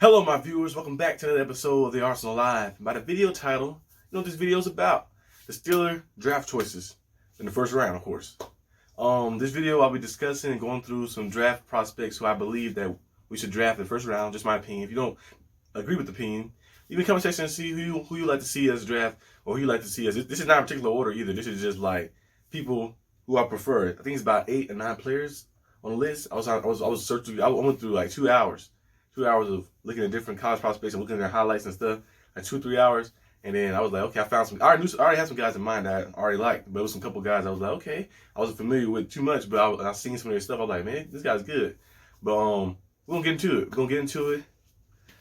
Hello, my viewers. Welcome back to another episode of the Arsenal Live. By the video title, you know what this video is about. The Steelers draft choices in the first round, of course. This video, I'll be discussing and going through some draft prospects who I believe that we should draft in the first round. Just my opinion. If you don't agree with the opinion, leave in the comment section and see who you like to see as a draft or who you like to see as. This is not a particular order either. This is just like people who I prefer. I think it's about 8 or 9 players on the list. I was searching. I went through like 2 hours. 2 hours of looking at different college prospects and looking at their highlights and stuff, like 2-3 hours. And then I was like, okay, I found some. I already had some guys in mind that I already liked, but it was some couple guys I was like, okay, I wasn't familiar with too much, but I seen some of their stuff. I was like, man, this guy's good. But we're gonna get into it. We're gonna get into it.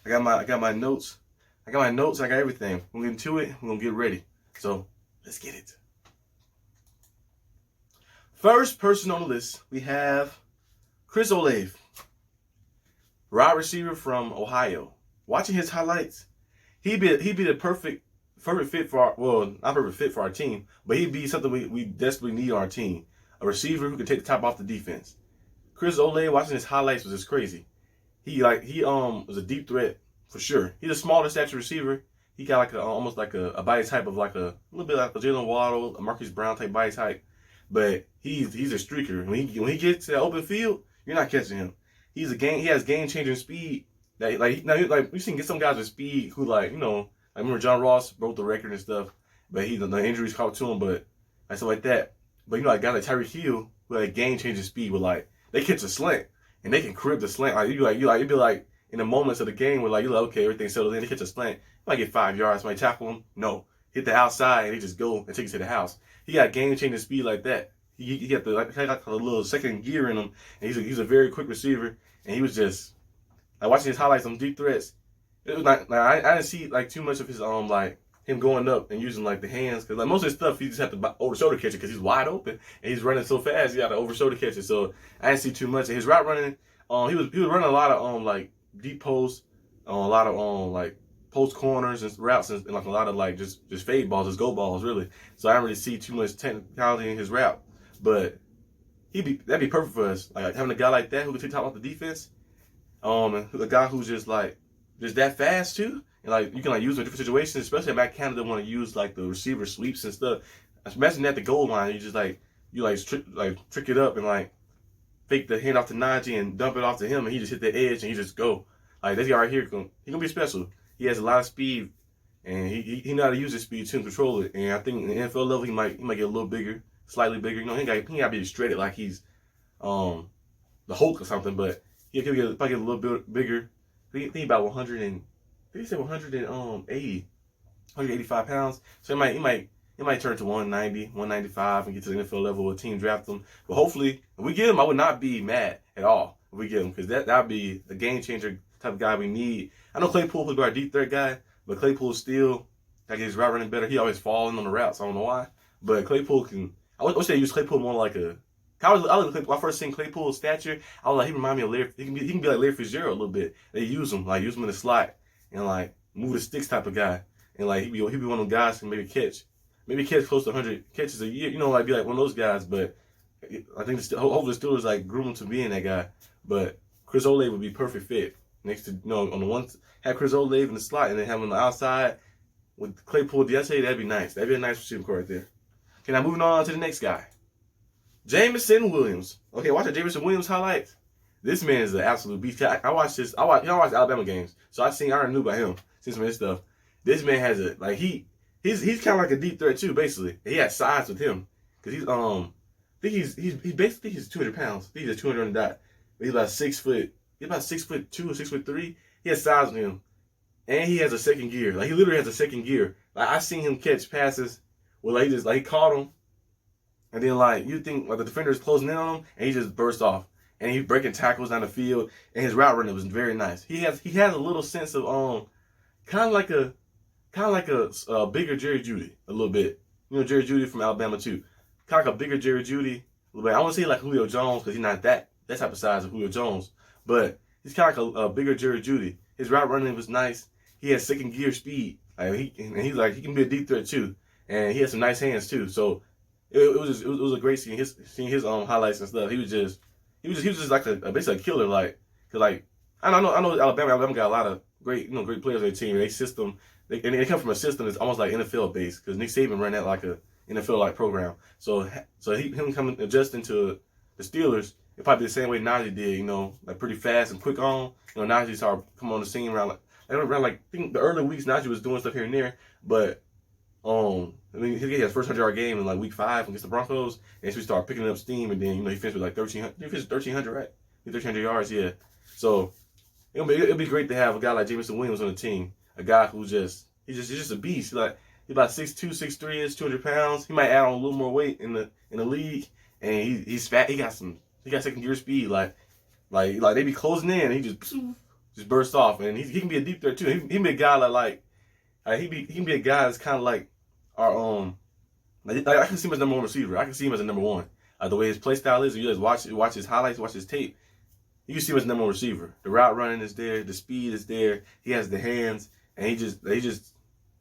I got my notes. I got everything. We're gonna get into it. We're gonna get ready. So let's get it. First person on the list, we have Chris Olave. Wide receiver from Ohio. Watching his highlights, he'd be the perfect fit for not perfect fit for our team, but he'd be something we desperately need on our team. A receiver who can take the top off the defense. Chris Olave, watching his highlights was just crazy. He was a deep threat for sure. He's a smaller stature receiver. He got like almost like a body type of like a little bit like a Jalen Waddle, a Marcus Brown type body type, but he's a streaker. When he gets to that open field, you're not catching him. He has game changing speed. We've seen some guys with speed who I remember John Ross broke the record and stuff, but the injuries caught to him, but stuff like that. But guys like Tyreek Hill who had game changing speed with they catch a slant and they can crib the slant. You'd be like in the moments of the game where you're like, okay, everything's settled in, they catch a slant, might get 5 yards, might tackle him. No. Hit the outside and they just go and take it to the house. He got game changing speed like that. He got a little second gear in him, and he's a very quick receiver. And he was just watching his highlights on deep threats. It was I didn't see too much of his him going up and using the hands, because most of his stuff he just had to over shoulder catch it because he's wide open and he's running so fast. He got to over shoulder catch it. So I didn't see too much. And his route running, he was running a lot of deep posts, a lot of post corners and routes and a lot of just fade balls, just go balls really. So I didn't really see too much technicality in his route. But that'd be perfect for us. Having a guy like that who can take top off the defense, and a guy who's just that fast too, and you can use him in different situations. Especially if Matt Canada want to use the receiver sweeps and stuff. Imagine at the goal line, you just trick it up and fake the hand off to Najee and dump it off to him, and he just hit the edge and he just go. This guy right here, he gonna be special. He has a lot of speed, and he know how to use his speed too and control it. And I think in the NFL level, he might get a little bigger. Slightly bigger, he gotta be shredded like he's the Hulk or something, but he could probably get a little bit bigger. I think about 185 pounds. So he might turn to 190, 195 and get to the NFL level or team draft him. But hopefully, if we get him, I would not be mad at all if we get him, because that'd be a game changer type of guy we need. I know Claypool would be our deep threat guy, but Claypool still gotta get his route running better. He always falling on the routes. I don't know why, but Claypool can. I wish they used Claypool more like a. When I first seen Claypool's stature, I was like, he remind me of Larry. He can be like Larry Fitzgerald a little bit. They use him in the slot and move the sticks type of guy, and he'd be one of them guys who maybe catch close to 100 catches a year. Be like one of those guys. But I think hopefully the Steelers groom him to being that guy. But Chris Olave would be perfect fit next to on the one, have Chris Olave in the slot and then have him on the outside with Claypool. That'd be nice. That'd be a nice receiving core right there. Okay, now moving on to the next guy. Jamenson Williams. Okay, watch the Jamenson Williams highlights. This man is an absolute beast. I watch Alabama games, so I already knew about him. Seen some of his stuff. This man has he's kind of like a deep threat too, basically. He has size with him, because he's basically 200 pounds. He's just 200 on the dot. He's about 6 foot. He's about 6'2" or 6'3". He has size with him, and he has a second gear. He literally has a second gear. I've seen him catch passes. Well, he caught him, and then you think the defender is closing in on him, and he just burst off, and he's breaking tackles down the field, and his route running was very nice. He has a little sense of kind of like a bigger Jerry Jeudy a little bit. Jerry Jeudy from Alabama too, kind of like a bigger Jerry Jeudy a little bit. I want to say Julio Jones, because he's not that type of size of Julio Jones, but he's kind of like a bigger Jerry Jeudy. His route running was nice. He has second gear speed. He can be a deep threat too. And he had some nice hands too, so it was a great seeing his highlights and stuff. He was just basically a killer. Cause I know Alabama got a lot of great players on their team. And they come from a system that's almost like NFL based because Nick Saban ran that like a NFL like program. So him coming adjusting to the Steelers, it probably the same way Najee did. Like pretty fast and quick on. Najee started coming on the scene around I think the early weeks Najee was doing stuff here and there, but he had his first 100-yard game in like week 5 against the Broncos, and so he started picking up steam, and then he finished with like 1,300. He finished 1,300, right? 1,300 yards, yeah. So it'll be great to have a guy like Jamenson Williams on the team, a guy who's just a beast. He's about 6'2", 6'3", 200 pounds. He might add on a little more weight in the league, and he's fat. He got second gear speed. Like they be closing in, and he just bursts off, and he can be a deep threat too. He can be a guy he can be a guy that's kind of like our I can see him as number 1 receiver. I can see him as a number 1. The way his play style is, you just watch his highlights, watch his tape. You can see him as number 1 receiver. The route running is there, the speed is there. He has the hands, and he's just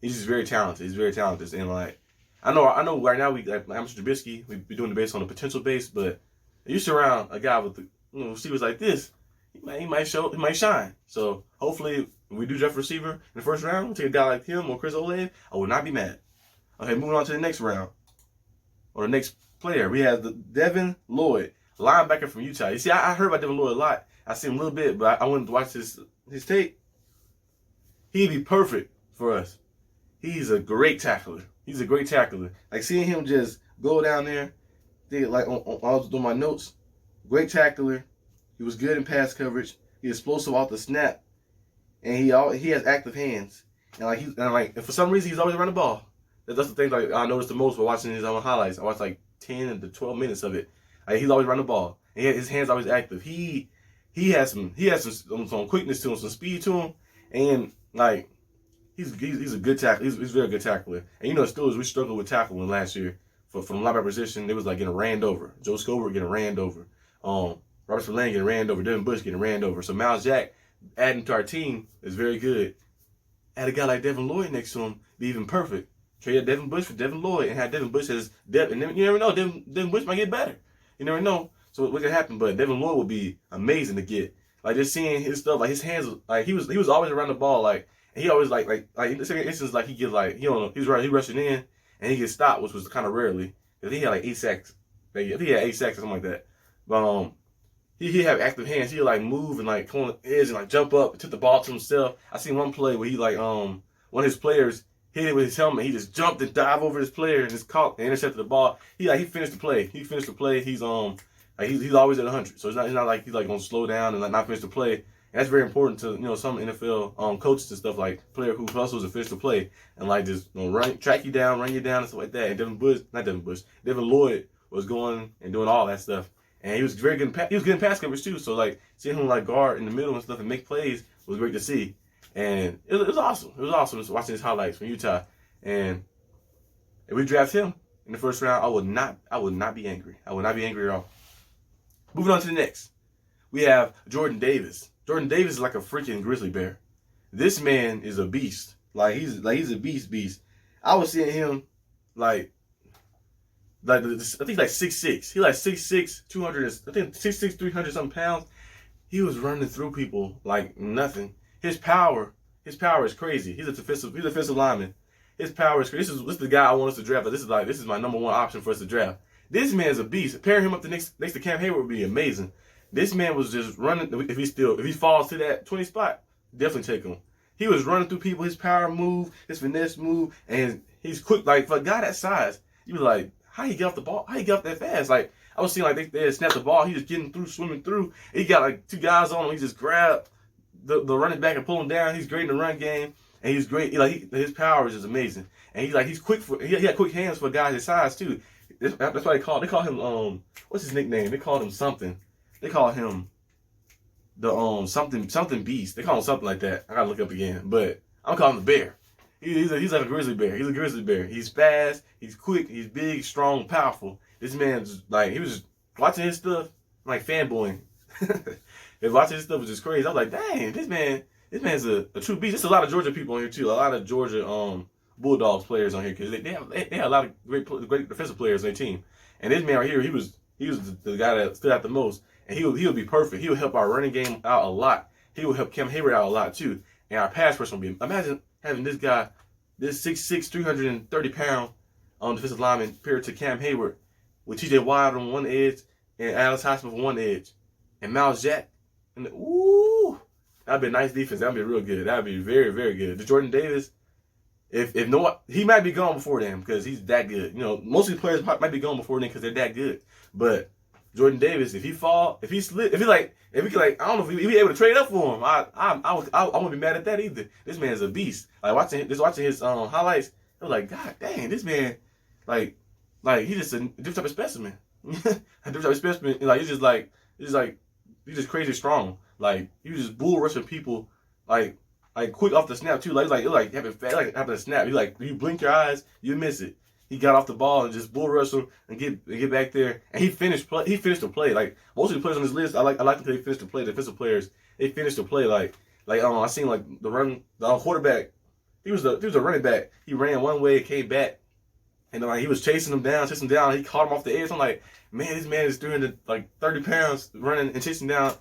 very talented. He's very talented, and I know right now I'm Mr. Trubisky. We're doing the base on the potential base, but you surround a guy with receivers like this, he might shine. So hopefully, when we do draft receiver in the first round, we'll take a guy like him or Chris Olave. I would not be mad. Okay, moving on to the next round. Or the next player. We have the Devin Lloyd, linebacker from Utah. You see, I heard about Devin Lloyd a lot. I see him a little bit, but I went to watch his tape. He'd be perfect for us. He's a great tackler. Like seeing him just go down there, I was doing my notes. Great tackler. He was good in pass coverage. He's explosive off the snap, and he has active hands. And for some reason he's always around the ball. That's the thing I noticed the most while watching his highlights. I watched like 10 to 12 minutes of it. He's always around the ball. And his hands always active. He has some quickness to him, some speed to him, and he's a good tackler. He's a very good tackler. And the Steelers, we struggled with tackling last year from the linebacker position. It was like getting ran over. Joe Scobert getting ran over. Robert Spillane getting ran over. Devin Bush getting ran over. So Miles Jack adding to our team is very good. Add a guy like Devin Lloyd next to him, be even perfect. Trade Devin Bush for Devin Lloyd and have Devin Bush as depth. And then you never know, Devin Bush might get better. You never know. So what could happen? But Devin Lloyd would be amazing to get. Just seeing his stuff, his hands, he was always around the ball, and he always in the second instance, he get he rushing in and he gets stopped, which was kind of rarely. Cause he had 8 sacks. I think he had 8 sacks or something like that. But he have active hands. He move and come on the edge and jump up and took the ball to himself. I seen one play where he one of his players hit it with his helmet. He just jumped and dived over his player and just caught and intercepted the ball. He finished the play. He's he's always at 100. So it's not like he's gonna slow down and not finish the play. And that's very important to some NFL coaches and stuff, player who hustles and finish the play and just track you down, run you down and stuff like that. And Devin Lloyd was going and doing all that stuff. And he was very good. He was good in pass coverage too. So seeing him guard in the middle and stuff and make plays was great to see. And it was awesome. It was awesome watching his highlights from Utah. And if we draft him in the first round, I would not be angry. I would not be angry at all. Moving on to the next, we have Jordan Davis. Jordan Davis is like a freaking grizzly bear. This man is a beast. He's a beast. I was seeing him I think 6'6". He 6'6", 200. I think 6'6", 300 something pounds. He was running through people like nothing. His power is crazy. He's a defensive lineman. His power is crazy. This is the guy I want us to draft. This is my number 1 option for us to draft. This man's a beast. Pairing him up next to Cam Hayward would be amazing. This man was just running. If he falls to that 20 spot, definitely take him. He was running through people. His power move, his finesse move, and he's quick. For a guy that size, you be like, how he get off the ball? How he get off that fast? I was seeing they snapped the ball. He just getting through, swimming through. He got 2 guys on him. He just grabbed the running back and pull him down. He's great in the run game, and he's great. His power is just amazing. And he's quick he had quick hands for a guy his size too. That's why they call him what's his nickname? They called him something. They call him the something beast. They call him something like that. I gotta look up again, but I'm calling him the bear. He's like a grizzly bear. He's a grizzly bear. He's fast. He's quick. He's big, strong, powerful. This man's he was just watching his stuff fanboying. And watching his stuff was just crazy. I was like, dang, this man's a true beast. There's a lot of Georgia people on here too. A lot of Georgia Bulldogs players on here because they have a lot of great defensive players on their team. And this man right here, he was the guy that stood out the most. And he'll be perfect. He'll help our running game out a lot. He will help Cam Hayward out a lot too. and our pass rush will be. Imagine having this guy, this 6'6", 330-pound defensive lineman paired to Cam Hayward with T.J. Watt on one edge and Alex Highsmith on one edge, and Miles Jack. And that'd be a nice defense. That'd be real good. That'd be very, very good. The Jordan Davis, if no, he might be gone before then because he's that good. You know, most of the players might be gone before then because they're that good. But Jordan Davis, if he I don't know if he be able to trade up for him. I wouldn't be mad at that either. This man's a beast. Like watching his highlights, I was like, God dang, this man, like he's just a different type of specimen. A different type of specimen. Like he's just crazy strong. Like he was just bull rushing people, like quick off the snap too. Like having a snap. You blink your eyes, you miss it. He got off the ball and just bull rush him and get back there. And he finished the play. Like most of the players on this list, I like them because they finished the play. The defensive players, they finished the play. I seen like the quarterback. He was a running back. He ran one way, came back, and he was chasing him down. He caught him off the edge. I'm like, man, this man is doing 30 pounds running and chasing down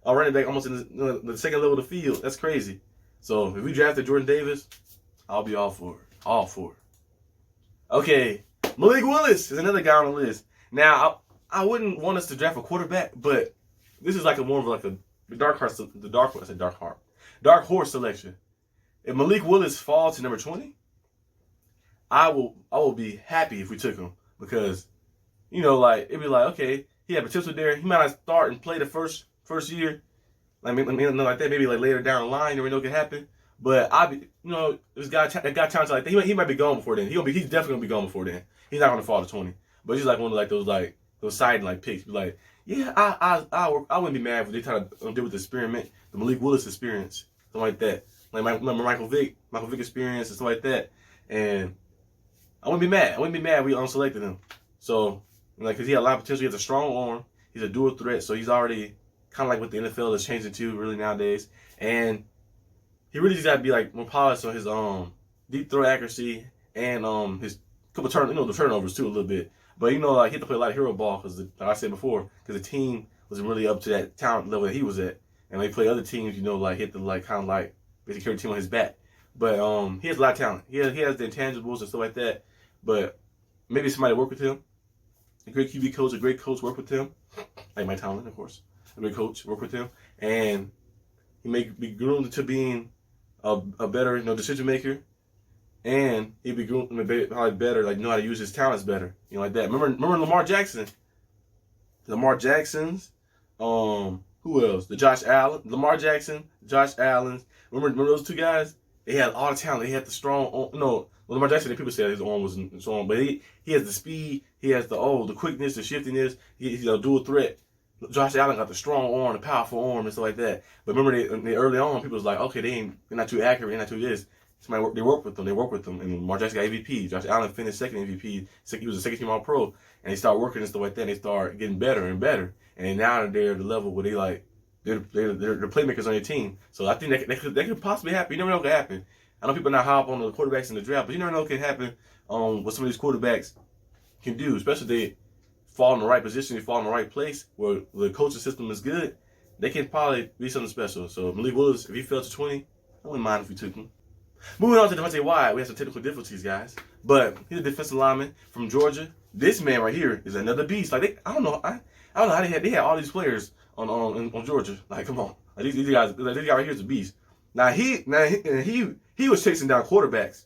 a running back almost in the second level of the field. That's crazy. So if we drafted Jordan Davis, I'll be all for it. All for it. Okay, Malik Willis is another guy on the list. Now, I wouldn't want us to draft a quarterback, but this is more of a dark horse selection. If Malik Willis falls to number 20, I will be happy if we took him because, it'd be okay, he had potential there. He might not start and play the first year, like that. Maybe later down the line, you never know what could happen. But this guy talented like that. He might be gone before then. He's definitely gonna be gone before then. He's not gonna fall to 20. But he's one of those side picks. Be yeah, I wouldn't be mad if they try to deal with the experiment, the Malik Willis experience, something like that. Like Michael Vick experience and stuff like that. And I wouldn't be mad. If we unselected him. So because he had a lot of potential. He has a strong arm. He's a dual threat. So he's already kind of like what the NFL is changing to really nowadays. And he really just got to be more polished on his deep throw accuracy and his couple the turnovers too a little bit. But he had to play a lot of hero ball because, like I said before, because the team wasn't really up to that talent level that he was at. And when he played other teams, hit the basically carry the team on his back. But he has a lot of talent. He has the intangibles and stuff like that. But maybe somebody work with him. A great QB coach, a great coach work with him. Like Mike Tomlin, of course. A great coach work with him, and he may be groomed to being a better, decision maker, and he'd be probably better, know how to use his talents better, like that. Remember Lamar Jackson? Lamar Jackson's, who else? The Josh Allen, Lamar Jackson, Josh Allen. Remember those two guys? They had all the talent. They had the strong. Lamar Jackson. People say his arm wasn't strong, but he has the speed. He has the quickness, the shiftiness. He's a dual threat. Josh Allen got the strong arm, the powerful arm, and stuff like that. But remember, they early on, people was like, okay, they're not too accurate, they're not too this. They work with them. And Lamar Jackson got MVP. Josh Allen finished second MVP. He was a second-team All-Pro. And they start working and stuff like that. And they start getting better and better. And now they're at the level where they're playmakers on your team. So I think that could possibly happen. You never know what could happen. I know people are not high up on the quarterbacks in the draft, but you never know what can happen. What some of these quarterbacks can do, especially if they fall in the right position, they fall in the right place where the coaching system is good, they can probably be something special. So Malik Willis, if he fell to 20, I wouldn't mind if we took him. Moving on to Devonte Wyatt, we have some technical difficulties, guys. But he's a defensive lineman from Georgia. This man right here is another beast. I don't know how they had all these players on Georgia. Come on, these guys. This guy right here is a beast. Now he was chasing down quarterbacks.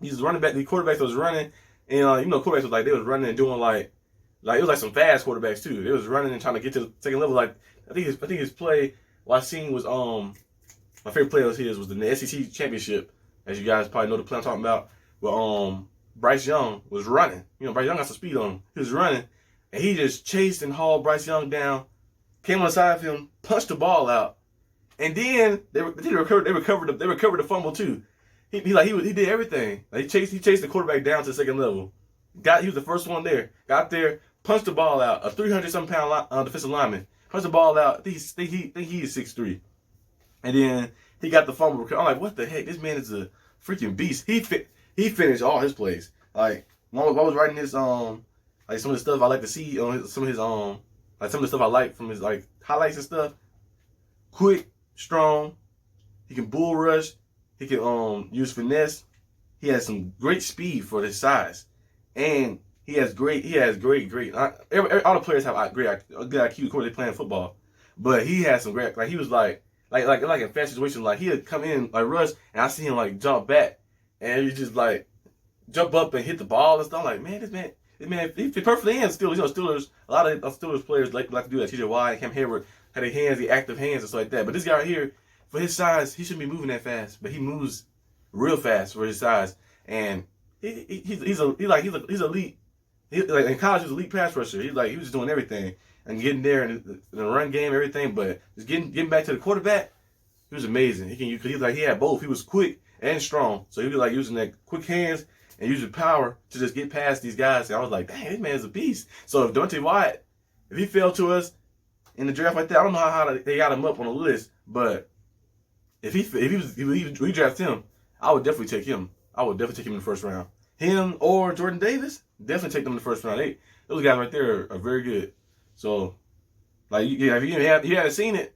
He's running back. The quarterbacks was running, and quarterbacks was they was running and doing it was some fast quarterbacks too. They was running and trying to get to the second level. I think his play what I seen was my favorite play of his was the SEC championship, as you guys probably know the play I'm talking about. Where Bryce Young was running. Bryce Young got some speed on him. He was running, and he just chased and hauled Bryce Young down. Came on the side of him, punched the ball out, and then they recovered the fumble too. He did everything. He chased the quarterback down to the second level. He was the first one there. Got there, punched the ball out. A 300-something pound defensive lineman punched the ball out. I think he is 6'3", and then he got the fumble. I'm like, what the heck? This man is a freaking beast. He finished all his plays. When I was writing his some of the stuff I like to see on some of his some of the stuff I like from his highlights and stuff. Quick, strong. He can bull rush. He can use finesse. He has some great speed for his size, and he has great. All the players have good IQ. Of course, they playing football, but he has some great. Like he was like in fast situations, like he would come in like rush, and I see him like jump back, and he just like jump up and hit the ball and stuff. I'm like, man, this man, he fit perfectly in Steelers. You know, Steelers. A lot of Steelers players like to do that. TJ Watt, Cam Hayward had their hands, the active hands and stuff like that. But this guy right here, for his size, he shouldn't be moving that fast, but he moves real fast for his size, and he's elite. Like in college, he was elite pass rusher. He was just doing everything and getting there in the run game, everything. But just getting back to the quarterback, he was amazing. He had both. He was quick and strong, so he was like using that quick hands and using power to just get past these guys. And I was like, dang, this man's a beast. So if Devonte Wyatt, if he fell to us in the draft like that, I don't know how they got him up on the list, but if we draft him, I would definitely take him. I would definitely take him in the first round. Him or Jordan Davis, definitely take them in the first round. Those guys right there are very good. So, like, if you haven't seen it,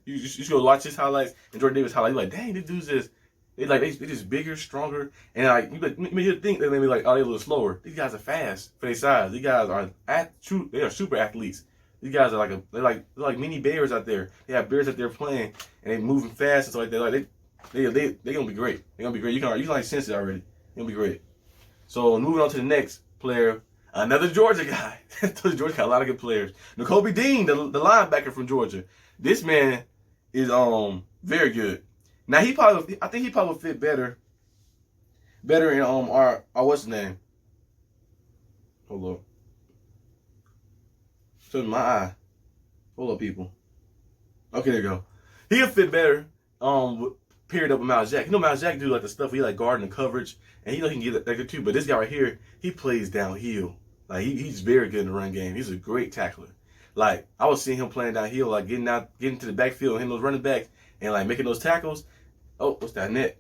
you should go watch his highlights and Jordan Davis highlights. You're like, dang, these dudes they just bigger, stronger, and like you think they may be like, oh, they're a little slower. These guys are fast for their size. These guys are they are super athletes. These guys are they're like mini bears out there. They have bears out there playing and they moving fast and stuff like that. Like they're gonna be great. They're gonna be great. You can like sense it already. They're gonna be great. So moving on to the next player, another Georgia guy. Georgia got a lot of good players. Nakobe Dean, the linebacker from Georgia. This man is very good. Now I think he probably would fit better in our what's his name? Hold up. So in my eye. Hold up, people. Okay, there you go. He'll fit better paired up with Miles Jack. You know Miles Jack do like the stuff he like guarding the coverage, and he can get that good too. But this guy right here, he plays downhill. Like he's very good in the run game. He's a great tackler. Like I was seeing him playing downhill, like getting to the backfield, and hitting those running backs, and like making those tackles. Oh, what's that net?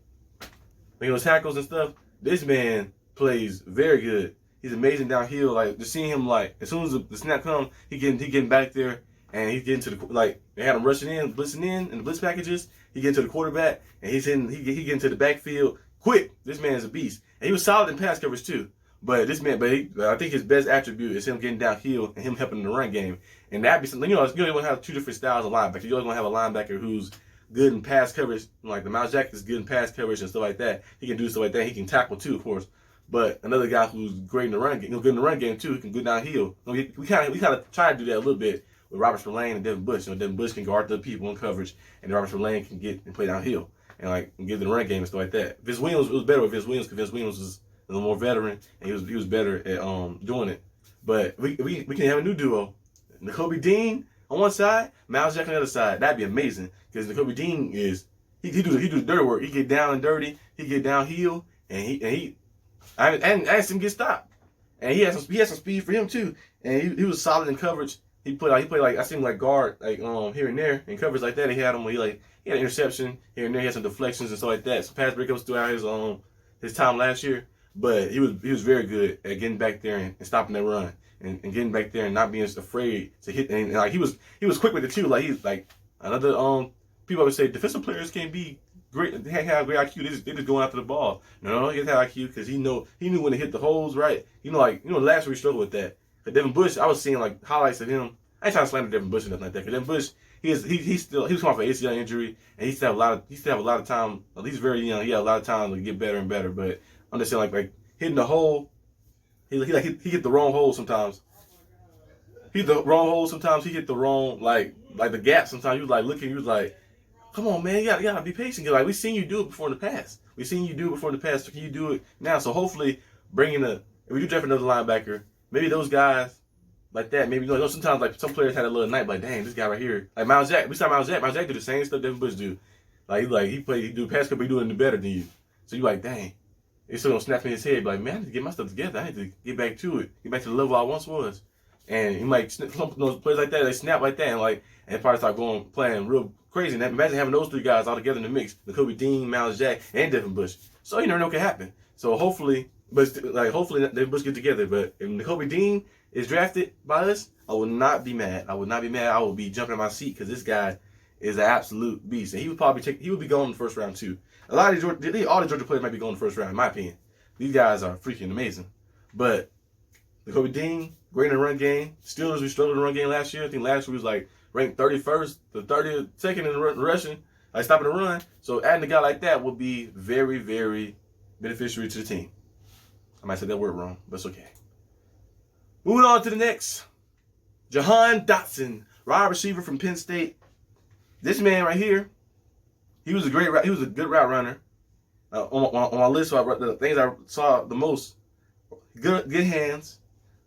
Making those tackles and stuff. This man plays very good. He's amazing downhill. Like just seeing him, like as soon as the snap comes, he getting back there, and he's getting to the like they had him blitzing in the blitz packages. He getting to the quarterback, and he getting to the backfield quick. This man's a beast, and he was solid in pass coverage too. But this man, I think his best attribute is him getting downhill and him helping in the run game. And that'd be something. You always want to have two different styles of linebackers. You always want to have a linebacker who's good in pass coverage, like the Miles Jack is good in pass coverage and stuff like that. He can do stuff like that. He can tackle too, of course. But another guy who's great in the run game, good in the run game too, he can go downhill. We kind of try to do that a little bit with Robert Spillane and Devin Bush. Devin Bush can guard the people in coverage, and Robert Spillane can get and play downhill and like get the run game and stuff like that. Vince Williams, it was better with Vince Williams because Vince Williams was a little more veteran and he was better at doing it. But we can have a new duo, Nakobe Dean on one side, Miles Jack on the other side. That'd be amazing because Nakobe Dean is he do the dirty work. He get down and dirty. He get downhill and I asked him to get stopped, and he had some speed for him too, and he was solid in coverage. He played like I seen him like guard like here and there in coverage like that. He had him he had an interception here and there. He had some deflections and stuff like that. Some pass breakups throughout his time last year, but he was very good at getting back there and stopping that run and getting back there and not being afraid to hit. And like he was quick with it too. Like he's like another people always say defensive players can't be great. They have great IQ. They just going after the ball. No, he has IQ because he knew when to hit the holes right. Last year we struggled with that. But Devin Bush, I was seeing like highlights of him. I ain't trying to slander Devin Bush or nothing like that. Because Devin Bush, he was coming off an ACL injury, and he still have a lot of time. He's very young. He had a lot of time to get better and better. But I'm just saying like hitting the hole. He hit the wrong hole sometimes. He hit the wrong hole sometimes. He hit the wrong like the gap. Sometimes you was like looking. You was like, come on, man, you gotta be patient. Like we seen you do it before in the past. So can you do it now? So hopefully, if we do draft another linebacker, maybe those guys like that. Maybe sometimes like some players had a little night. Like dang, this guy right here, like Miles Jack. We saw Miles Jack. Miles Jack do the same stuff Devin Bush do. He do pass coverage, but he doing it better than you. So you like dang, it's still gonna snap in his head. Like man, I need to get my stuff together. I need to get back to it. Get back to the level I once was. And he might those players like that. They snap like that and probably start playing real crazy. And imagine having those three guys all together in the mix: Nakobe Dean, Miles Jack, and Devin Bush. So you never know what can happen. So hopefully Devin Bush get together. But if Nakobe Dean is drafted by us, I will not be mad. I will be jumping in my seat because this guy is an absolute beast, and he would be going in the first round too. All the Georgia players might be going in the first round, in my opinion. These guys are freaking amazing. But Nakobe Dean, great in the run game. Steelers, we struggled in the run game last year. I think last year we was like ranked 31st to 32nd in the rushing, like stopping the run. So adding a guy like that would be very, very beneficial to the team. I might say that word wrong, but it's okay. Moving on to the next. Jahan Dotson, wide receiver from Penn State. This man right here, he was a good route runner. On my list, the things I saw the most: good hands,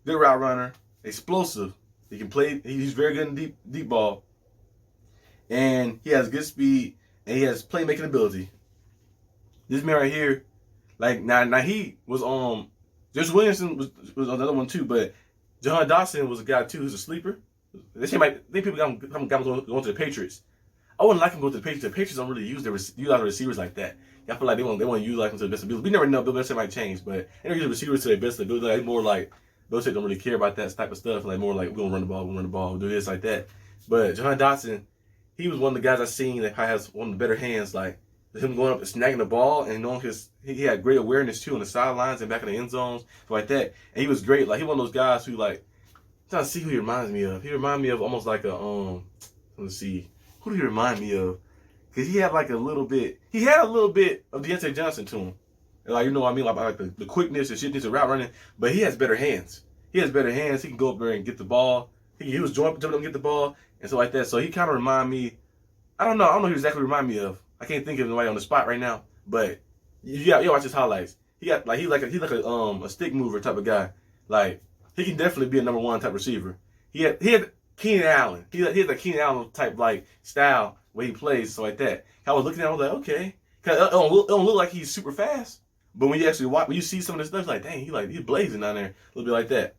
good route runner, explosive. He can play. He's very good in deep ball, and he has good speed and he has playmaking ability. This man right here, like now he was Jamenson Williams was another one too, but Jahan Dotson was a guy too who's a sleeper. They think people got him going to the Patriots. I wouldn't like him going to the Patriots. The Patriots don't really use a lot of receivers like that. I feel like they want to use like them to the best ability. We never know. Bill Belichick might change, but they don't use receivers to their best ability. Like more like Belichick don't really care about that type of stuff. Like more like we're gonna run the ball, we'll do this like that. But Jahan Dotson, he was one of the guys I seen that probably has one of the better hands. Like him going up and snagging the ball and knowing he had great awareness too on the sidelines and back in the end zones like that. And he was great. Like he one of those guys who like I'm trying to see who he reminds me of. He reminds me of almost like a let's see. Who do you remind me of? Because he had a little bit of Deontay Johnson to him. And like, you know what I mean? Like the quickness and shit, the route running. But he has better hands. He can go up there and get the ball. He was jumping up and get the ball and stuff like that. So he kind of remind me, I don't know who he exactly remind me of. I can't think of anybody on the spot right now. But you gotta watch his highlights. He's like a stick mover type of guy. Like, he can definitely be a number one type receiver. He had Keenan Allen. He had the Keenan Allen type like style where he plays, so like that. I was looking at him, I was like, okay, because it don't look like he's super fast, but when you actually watch, when you see some of this stuff, it's like, dang, he's blazing down there, a little bit like that.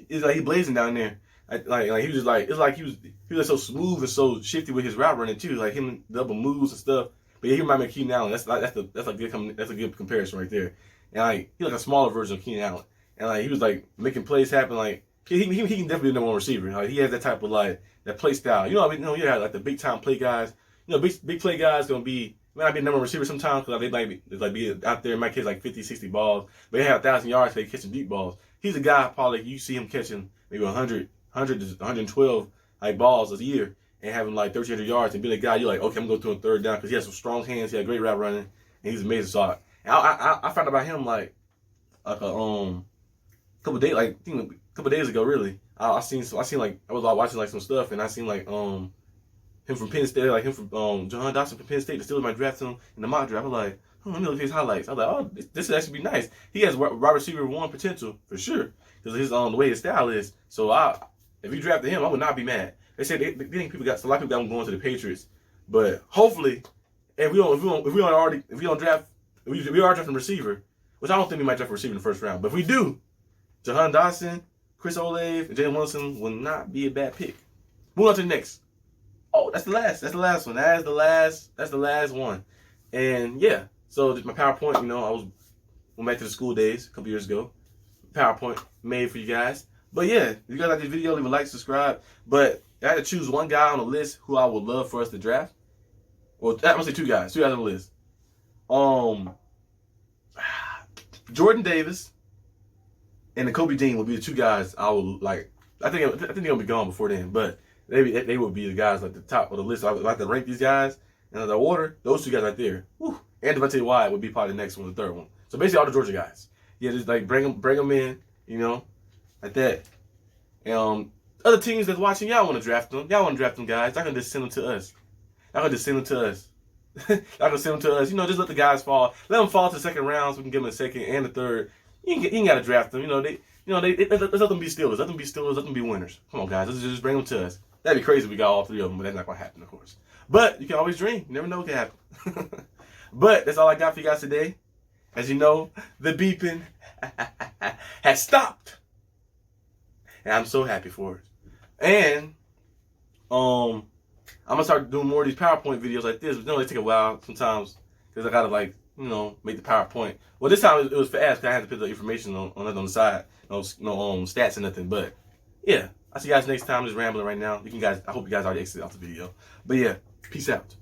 It's like he's blazing down there, like he was just like it's like he was like so smooth and so shifty with his route running too, like him double moves and stuff. But yeah, he reminded me of Keenan Allen. That's a good comparison right there. And like he's like a smaller version of Keenan Allen, and like he was like making plays happen like. He can definitely be the number one receiver. Like, he has that type of like that play style. You know what I mean? You have like the big time play guys. You know, big play guys gonna be might not be a number one receiver sometimes because they might be out there. Might catch like 50, 60 balls, but they have 1,000 yards. They catching deep balls. He's a guy probably you see him catching maybe 100 to 112 like balls a year and having like 1,300 yards and being a guy you're like, okay, I'm gonna go to a third down because he has some strong hands. He had great route running and he's amazing. So I found out about him like a couple days ago, really. I was watching like some stuff and I seen like him from Penn State, like him from Jahan Dotson from Penn State. The Steelers might draft him in the mock draft. I'm like, let me look at his highlights. I was like, oh, this would actually be nice. He has wide receiver one potential for sure because his the way his style is. So if you drafted him, I would not be mad. They said they think a lot of people got him going to the Patriots, but hopefully, if we are drafting receiver, which I don't think we might draft a receiver in the first round, but if we do, Jahan Dotson, Chris Olave, and Jamenson will not be a bad pick. Move on to the next. Oh, that's the last one. That's the last one. And yeah, so my PowerPoint, I went back to the school days a couple years ago. PowerPoint made for you guys. But yeah, if you guys like this video, leave a like, subscribe. But I had to choose one guy on the list who I would love for us to draft. Well, I'm gonna say two guys on the list. Jordan Davis and Nakobe Dean will be the two guys I would like. I think they're gonna be gone before then, but they will be the guys like the top of the list. I would like to rank these guys in the order. Those two guys right there. Whew. And Devonte Wyatt would be probably the next one, the third one. So basically all the Georgia guys. Yeah, just like bring them in, like that. And other teams that's watching, y'all want to draft them. Y'all want to draft them guys. Y'all can just send them to us. Y'all can just send them to us. Just let the guys fall. Let them fall to the second round so we can give them a second and a third. You ain't got to draft them. Let's let them be Steelers. Let them be Steelers. Let them be winners. Come on, guys. Let's just bring them to us. That'd be crazy if we got all three of them, but that's not going to happen, of course. But you can always dream. You never know what can happen. But that's all I got for you guys today. As you know, the beeping has stopped. And I'm so happy for it. And I'm going to start doing more of these PowerPoint videos like this. But they take a while sometimes because I got to make the PowerPoint. Well, this time it was fast because I had to put the information on the side. No stats or nothing. But yeah. I'll see you guys next time. I'm just rambling right now. I hope you guys already exited off the video. But yeah, peace out.